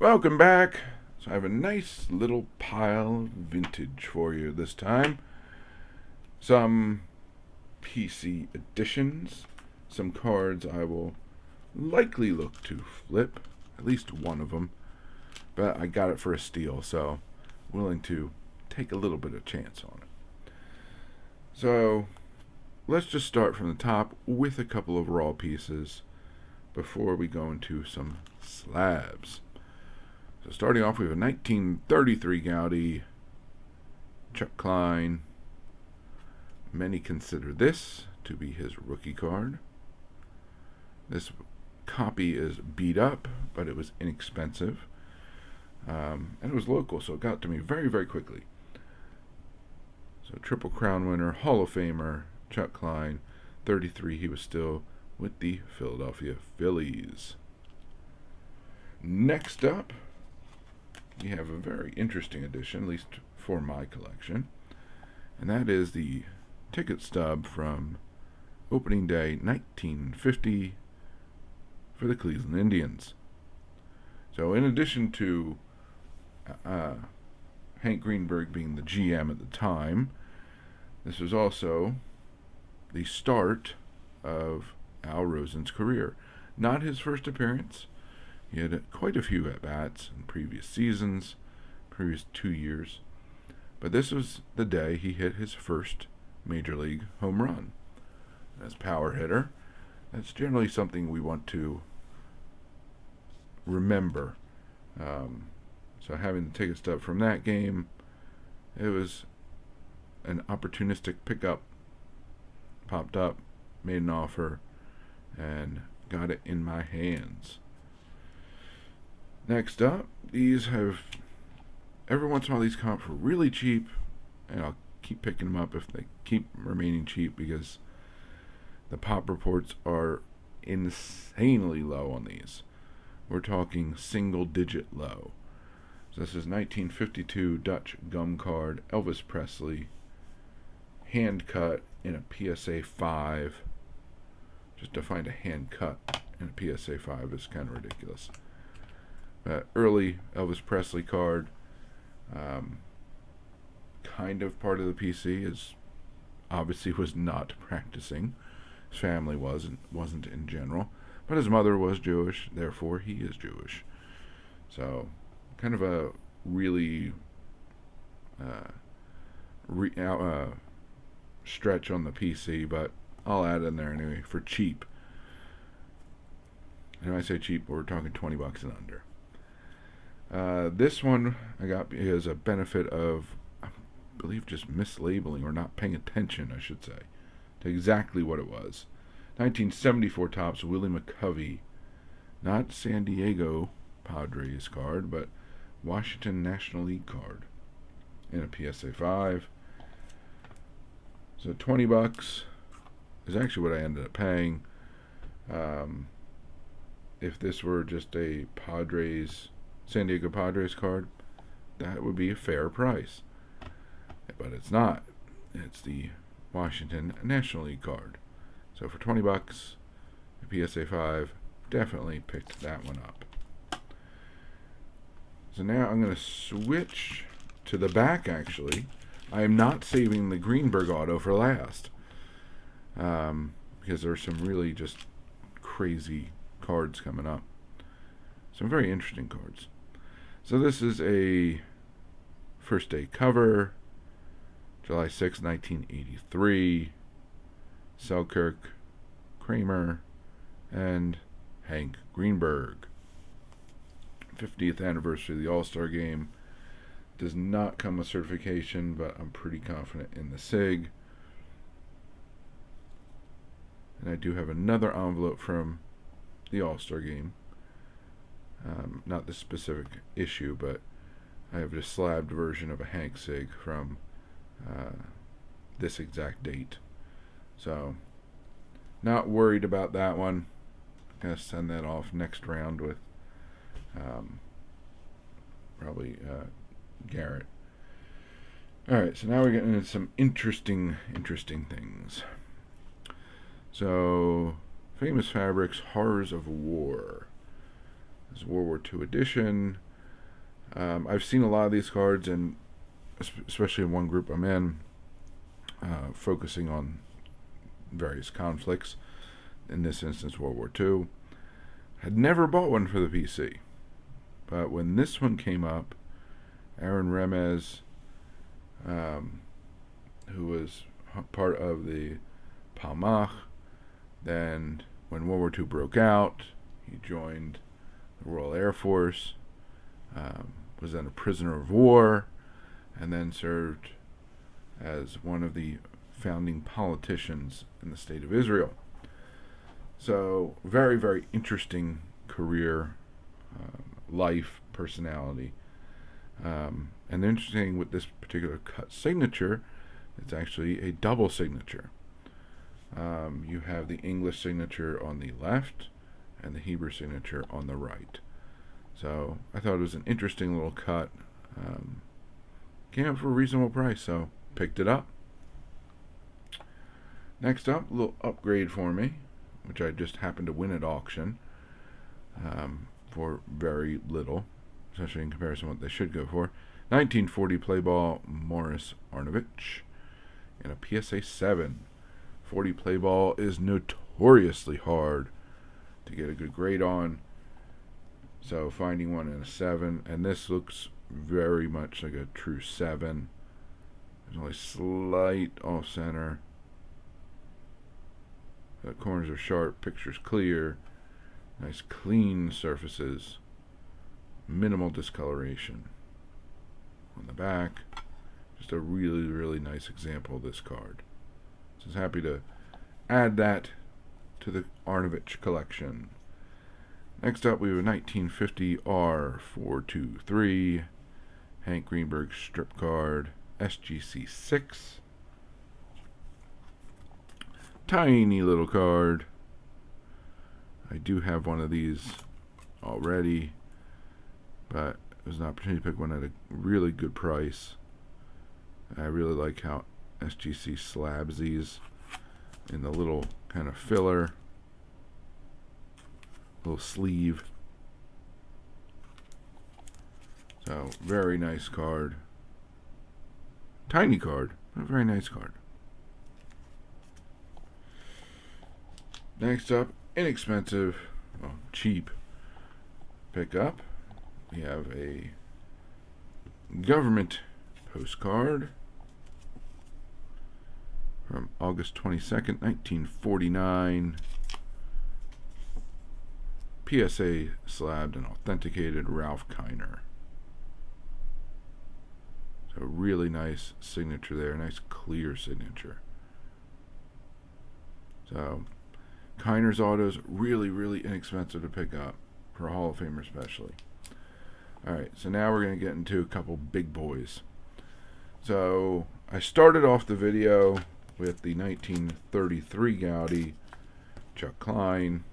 Welcome back. So I have a nice little pile of vintage for you this time. Some PC editions, some cards I will likely look to flip, at least one of them, but I got it for a steal, so willing to take a little bit of chance on it. So let's just start from the top with a couple of raw pieces before we go into some slabs. So starting off, we have a 1933 Gaudi Chuck Klein. Many consider this to be his rookie card. This copy is beat up, but it was inexpensive. And it was local, so it got to me very, very quickly. So Triple Crown winner, Hall of Famer, Chuck Klein. 33, he was still with the Philadelphia Phillies. Next up, we have a very interesting edition, at least for my collection, and that is the ticket stub from opening day 1950 for the Cleveland Indians. So in addition to Hank Greenberg being the GM at the time, this was also the start of Al Rosen's career. Not his first appearance. He had quite a few at-bats in previous seasons, previous 2 years. But this was the day he hit his first major league home run. As power hitter, that's generally something we want to remember. So having the ticket stub from that game, it was an opportunistic pickup. Popped up, made an offer, and got it in my hands. Next up, these have, every once in a while these come up for really cheap, and I'll keep picking them up if they keep remaining cheap because the pop reports are insanely low on these. We're talking single digit low. So this is 1952 Dutch gum card, Elvis Presley, hand cut in a PSA 5. Just to find a hand cut in a PSA 5 is kind of ridiculous. Early Elvis Presley card, kind of part of the PC, is obviously was not practicing. His family wasn't in general, but his mother was Jewish, therefore he is Jewish. So, kind of a really stretch on the PC, but I'll add in there anyway for cheap. And when I say cheap, we're talking $20 and under. This one I got because a benefit of, I believe, just mislabeling or not paying attention, I should say, to exactly what it was. 1974 Topps Willie McCovey, not San Diego Padres card, but Washington National League card in a PSA 5. So $20 is actually what I ended up paying. If this were just a San Diego Padres card, that would be a fair price. But it's not. It's the Washington National League card. So for $20, a PSA 5, definitely picked that one up. So now I'm going to switch to the back, actually. I am not saving the Greenberg auto for last. Because there are some really just crazy cards coming up. Some very interesting cards. So this is a first day cover, July 6, 1983. Selkirk, Kramer, and Hank Greenberg. 50th anniversary of the All-Star Game. Does not come with certification, but I'm pretty confident in the SIG. And I do have another envelope from the All-Star Game. Not the specific issue, but I have a slabbed version of a Hank SIG from this exact date. So, not worried about that one. Gonna send that off next round with probably Garrett. Alright, so now we're getting into some interesting things. So, Famous Fabrics, Horrors of War. This is World War II edition. I've seen a lot of these cards, and especially in one group I'm in, focusing on various conflicts. In this instance, World War II. Had never bought one for the PC, but when this one came up, Aaron Remez, who was part of the Palmach, then when World War II broke out, he joined the Royal Air Force, was then a prisoner of war, and then served as one of the founding politicians in the state of Israel. So, very, very interesting career, life, personality. And interesting with this particular cut signature, it's actually a double signature. You have the English signature on the left and the Hebrew signature on the right. So I thought it was an interesting little cut. Came up for a reasonable price, so picked it up. Next up, a little upgrade for me, which I just happened to win at auction for very little, especially in comparison to what they should go for. 1940 play ball Morris Arnovich in a PSA 7. 40 play ball is notoriously hard to get a good grade on, so finding one in a 7, and this looks very much like a true 7. There's only slight off center. The corners are sharp, picture's clear, nice clean surfaces, minimal discoloration. On the back, just a really, really nice example of this card. So I was happy to add that to the Arnovich collection. Next up, we have a 1950 R423 Hank Greenberg strip card, SGC 6. Tiny little card. I do have one of these already, but it was an opportunity to pick one at a really good price. I really like how SGC slabs these in the little kind of filler, little sleeve. So, very nice card. Tiny card, but a very nice card. Next up, inexpensive, well, cheap pickup. We have a government postcard from August 22nd, 1949. PSA slabbed and authenticated Ralph Kiner. So really nice signature there, nice clear signature. So Kiner's autos, really, really inexpensive to pick up for a Hall of Famer especially. Alright, so now we're going to get into a couple big boys. So I started off the video with the 1933 Gaudi Chuck Klein.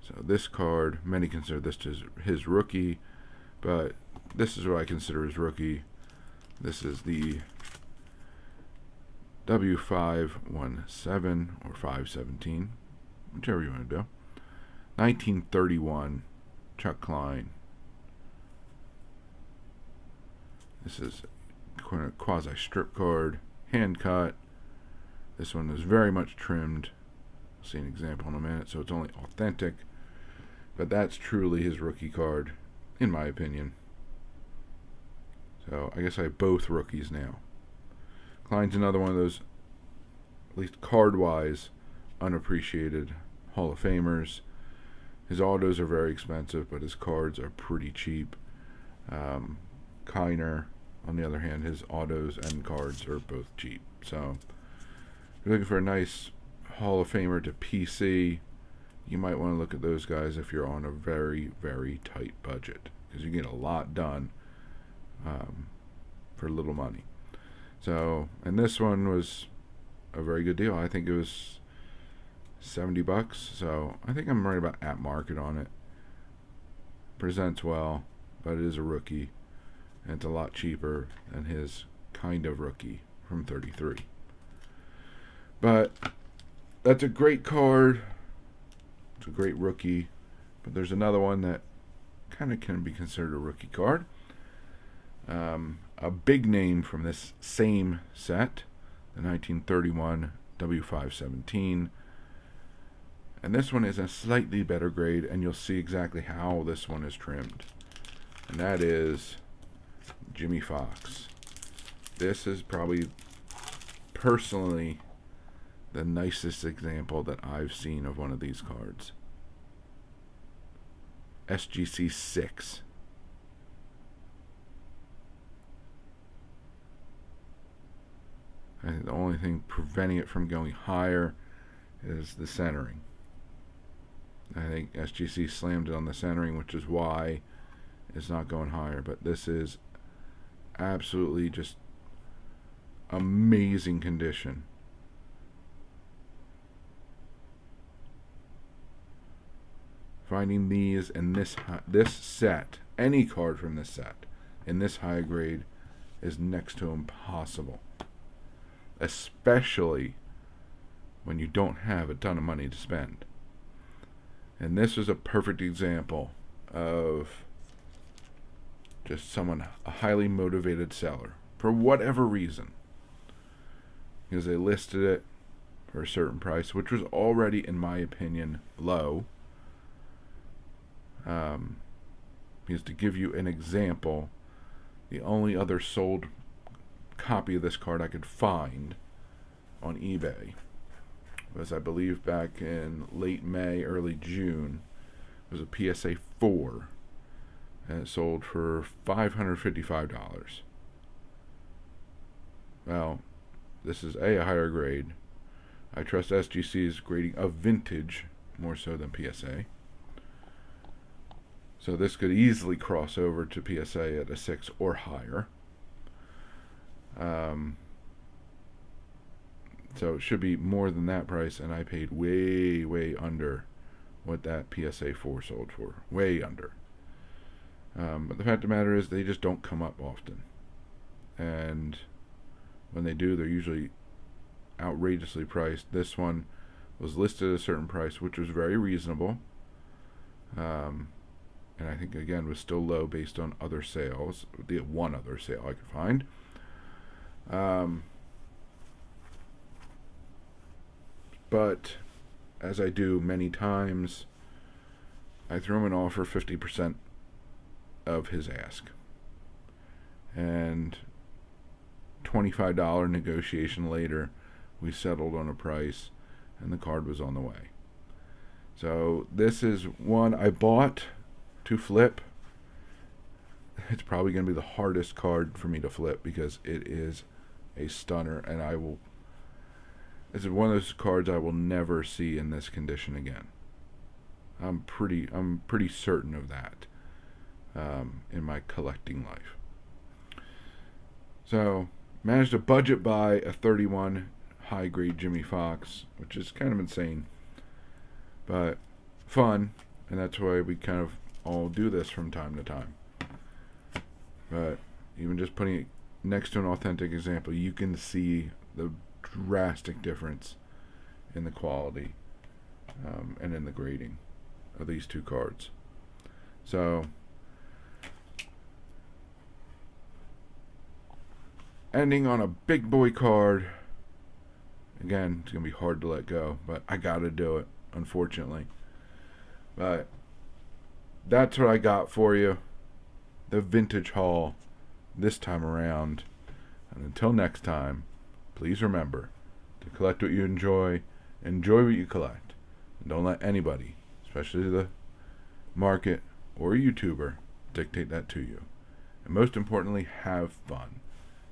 So this card, many consider this his rookie, but this is what I consider his rookie. This is the W517 or 517, whichever you want to do. 1931 Chuck Klein. This is quasi strip card, hand cut. This one is very much trimmed. I'll see an example in a minute, so it's only authentic. But that's truly his rookie card, in my opinion. So I guess I have both rookies now. Klein's another one of those, at least card-wise, unappreciated Hall of Famers. His autos are very expensive, but his cards are pretty cheap. Kiner, on the other hand, his autos and cards are both cheap. So if you're looking for a nice Hall of Famer to PC, you might want to look at those guys if you're on a very, very tight budget, because you get a lot done for little money. So, and this one was a very good deal. I think it was $70, so I think I'm right about at market on it. Presents well, but it is a rookie, and it's a lot cheaper than his kind of rookie from 33. But that's a great card. It's a great rookie, but there's another one that kind of can be considered a rookie card. A big name from this same set, the 1931 W517. And this one is a slightly better grade, and you'll see exactly how this one is trimmed. And that is Jimmy Fox. This is probably, personally, the nicest example that I've seen of one of these cards. SGC 6. I think the only thing preventing it from going higher is the centering. I think SGC slammed it on the centering, which is why it's not going higher. But this is absolutely just amazing condition. Finding these in this set, any card from this set, in this high grade, is next to impossible. Especially when you don't have a ton of money to spend. And this is a perfect example of just someone, a highly motivated seller, for whatever reason. Because they listed it for a certain price, which was already, in my opinion, low. Because to give you an example, the only other sold copy of this card I could find on eBay was, I believe, back in late May, early June. It was a PSA 4, and it sold for $555. Well, this is a higher grade. I trust SGC's grading of vintage more so than PSA. So this could easily cross over to PSA at a 6 or higher. So it should be more than that price, and I paid way, way under what that PSA 4 sold for. Way under. But the fact of the matter is, they just don't come up often. And when they do, they're usually outrageously priced. This one was listed at a certain price, which was very reasonable. And I think, again, was still low based on other sales. The one other sale I could find. But as I do many times, I threw him an offer 50% of his ask. And $25 negotiation later, we settled on a price, and the card was on the way. So this is one I bought to flip. It's probably going to be the hardest card for me to flip because it is a stunner, and this is one of those cards I will never see in this condition again. I'm pretty certain of that in my collecting life. So managed to budget buy a 31 high grade Jimmy Fox, which is kind of insane, but fun, and that's why we kind of all do this from time to time. But even just putting it next to an authentic example, you can see the drastic difference in the quality and in the grading of these two cards. So ending on a big boy card. Again, it's going to be hard to let go, but I got to do it, unfortunately. But that's what I got for you. The vintage haul this time around. And until next time, please remember to collect what you enjoy what you collect, and don't let anybody, especially the market or a YouTuber, dictate that to you. And most importantly, have fun.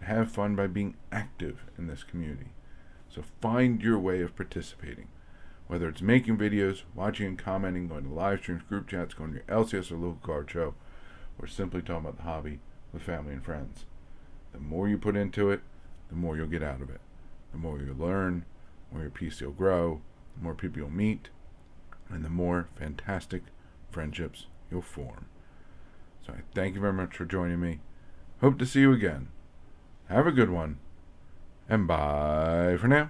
Have fun by being active in this community. So find your way of participating, whether it's making videos, watching and commenting, going to live streams, group chats, going to your LCS or local card show, or simply talking about the hobby with family and friends. The more you put into it, the more you'll get out of it. The more you'll learn, the more your PC will grow, the more people you'll meet, and the more fantastic friendships you'll form. So I thank you very much for joining me. Hope to see you again. Have a good one, and bye for now.